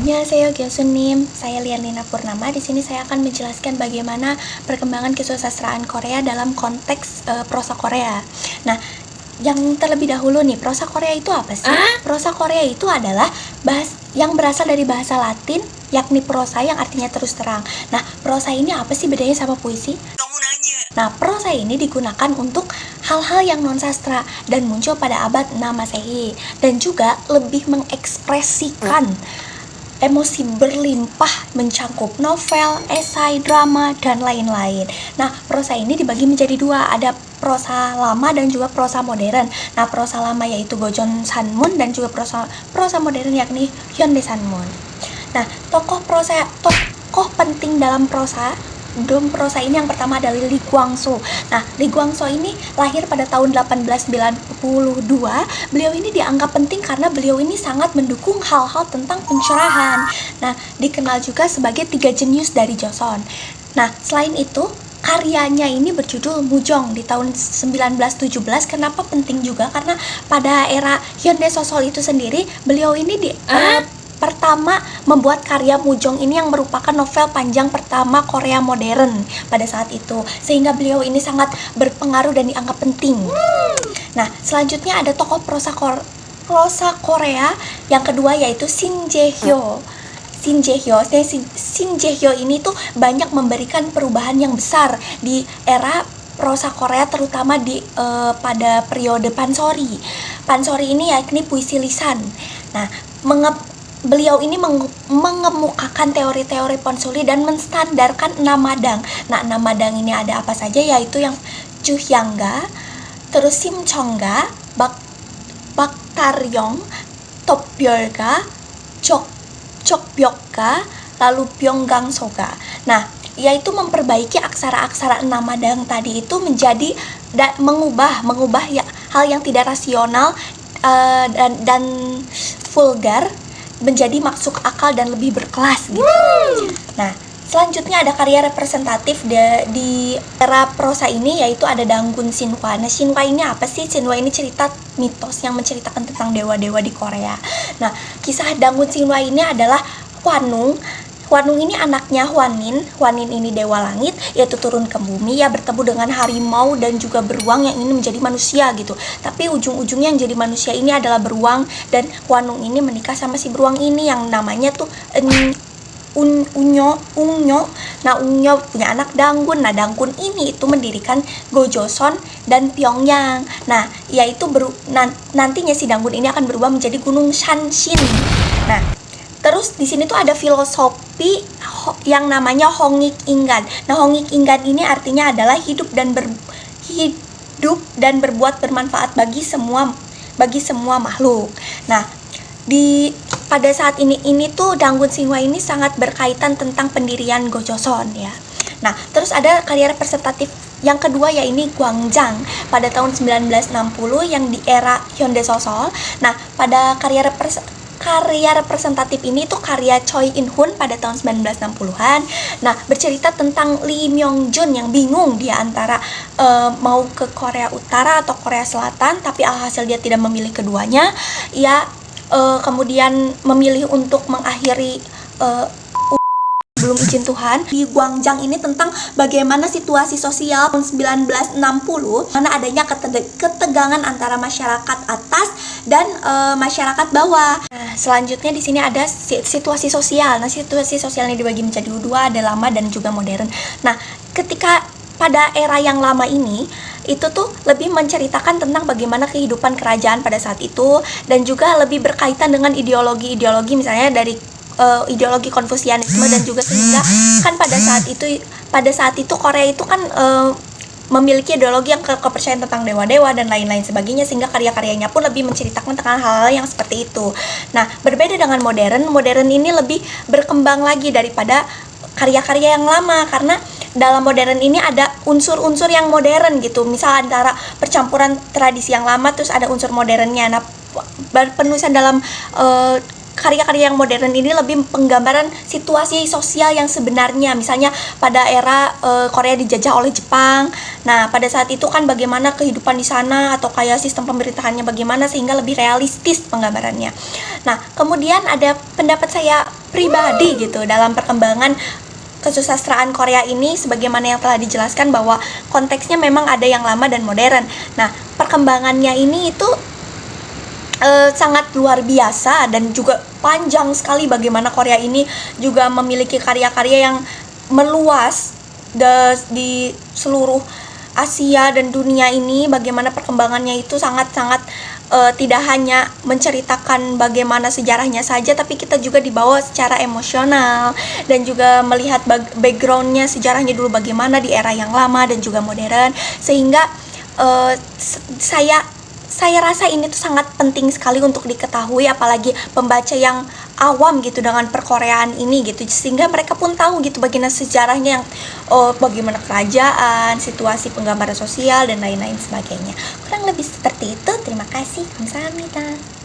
Annyeonghaseyo Gyosunim, saya Lianlina Purnama. Di sini saya akan menjelaskan bagaimana perkembangan kesusastraan Korea dalam konteks prosa Korea. Nah, yang terlebih dahulu nih, prosa Korea itu apa sih? Prosa Korea itu adalah yang berasal dari bahasa Latin, yakni prosa yang artinya terus terang. Nah, prosa ini apa sih bedanya sama puisi? Nah, prosa ini digunakan untuk hal-hal yang non-sastra dan muncul pada abad 6 Masehi dan juga lebih mengekspresikan emosi berlimpah, mencakup novel, esai, drama, dan lain-lain. Nah, prosa ini dibagi menjadi dua, ada prosa lama dan juga prosa modern. Nah, prosa lama yaitu Gojeon Sanmun dan juga prosa modern yakni Hyundai Sanmun. Nah, tokoh penting dalam prosa ini yang pertama adalah Lee Kwang-soo. Nah, Lee Kwang-soo ini lahir pada tahun 1892. Beliau ini dianggap penting karena beliau ini sangat mendukung hal-hal tentang pencerahan. Nah, dikenal juga sebagai 3 jenius dari Joseon. Nah, selain itu, karyanya ini berjudul Mujong di tahun 1917. Kenapa penting juga? Karena pada era Hyundai Sosol itu sendiri, beliau ini pertama membuat karya Mujong ini yang merupakan novel panjang pertama Korea modern pada saat itu, sehingga beliau ini sangat berpengaruh dan dianggap penting. Nah, selanjutnya ada tokoh prosa Korea yang kedua yaitu Shin Jae-hyo. Shin Jae-hyo ini tuh banyak memberikan perubahan yang besar di era prosa Korea, terutama pada periode Pansori. Pansori ini yakni puisi lisan. Nah, beliau ini mengemukakan teori-teori Pansori dan menstandarkan 6 madang. Nah, 6 madang ini ada apa saja, yaitu yang Juhyanga, terus Simchongga, Baktaryong, Topbyolga, Chokbyokga, lalu Byonggangsoga. Nah, yaitu memperbaiki aksara-aksara 6 madang tadi itu menjadi mengubah ya, hal yang tidak rasional dan vulgar menjadi masuk akal dan lebih berkelas gitu. Nah, selanjutnya ada karya representatif di era prosa ini, yaitu ada Dangun Shinhwa. Nah, Shinhwa ini apa sih? Shinhwa ini cerita mitos yang menceritakan tentang dewa-dewa di Korea. Nah, kisah Dangun Shinhwa ini adalah Hwanung ini anaknya Hwanin ini dewa langit, yaitu turun ke bumi ya, bertemu dengan harimau dan juga beruang yang ingin menjadi manusia gitu. Tapi ujung-ujungnya yang jadi manusia ini adalah beruang, dan Hwanung ini menikah sama si beruang ini yang namanya tuh Unyo. Nah, Unyo punya anak Dangun. Nah, Dangun ini itu mendirikan Gojoseon dan Pyongyang. Nah, yaitu nantinya si Dangun ini akan berubah menjadi Gunung Shanshin. Nah, terus di sini tuh ada filosofi yang namanya Hongik Ingan. Nah, Hongik Ingan ini artinya adalah hidup dan berbuat bermanfaat bagi semua makhluk. Nah, pada saat ini tuh Dangun Shinhwa ini sangat berkaitan tentang pendirian Gojoseon ya. Nah, terus ada karya representatif yang kedua, yaitu Gwangjang pada tahun 1960 yang di era Hyundai Sosol. Nah, pada karya representatif ini tuh karya Choi In-hun pada tahun 1960-an. Nah, bercerita tentang Lee Myung-jun yang bingung dia antara mau ke Korea Utara atau Korea Selatan, tapi alhasil dia tidak memilih keduanya. Ia kemudian memilih untuk mengakhiri belum izin Tuhan. Di Gwangjang ini tentang bagaimana situasi sosial tahun 1960, mana adanya ketegangan antara masyarakat atas dan masyarakat bawah. Nah, selanjutnya di sini ada situasi sosial. Nah, situasi sosial ini dibagi menjadi dua, ada lama dan juga modern. Nah, ketika pada era yang lama ini itu tuh lebih menceritakan tentang bagaimana kehidupan kerajaan pada saat itu, dan juga lebih berkaitan dengan ideologi misalnya dari ideologi Konfusianisme, dan juga sehingga kan pada saat itu Korea itu kan memiliki ideologi yang kepercayaan tentang dewa-dewa dan lain-lain sebagainya, sehingga karya-karyanya pun lebih menceritakan tentang hal-hal yang seperti itu. Nah, berbeda dengan modern ini lebih berkembang lagi daripada karya-karya yang lama, karena dalam modern ini ada unsur-unsur yang modern gitu, misal antara percampuran tradisi yang lama terus ada unsur modernnya. Nah, penulisan dalam karya-karya yang modern ini lebih penggambaran situasi sosial yang sebenarnya, misalnya pada era Korea dijajah oleh Jepang. Nah, pada saat itu kan bagaimana kehidupan di sana atau kayak sistem pemerintahannya bagaimana, sehingga lebih realistis penggambarannya. Nah, kemudian ada pendapat saya pribadi gitu dalam perkembangan kesusastraan Korea ini, sebagaimana yang telah dijelaskan bahwa konteksnya memang ada yang lama dan modern. Nah, perkembangannya ini itu sangat luar biasa dan juga panjang sekali, bagaimana Korea ini juga memiliki karya-karya yang meluas di seluruh Asia dan dunia ini. Bagaimana perkembangannya itu sangat-sangat tidak hanya menceritakan bagaimana sejarahnya saja, tapi kita juga dibawa secara emosional dan juga melihat backgroundnya, sejarahnya dulu bagaimana di era yang lama dan juga modern, sehingga saya rasa ini tuh sangat penting sekali untuk diketahui, apalagi pembaca yang awam gitu dengan perkoreaan ini gitu, sehingga mereka pun tahu gitu bagaimana sejarahnya, yang bagaimana kerajaan, situasi penggambaran sosial dan lain-lain sebagainya. Kurang lebih seperti itu. Terima kasih. Kamsahamnida.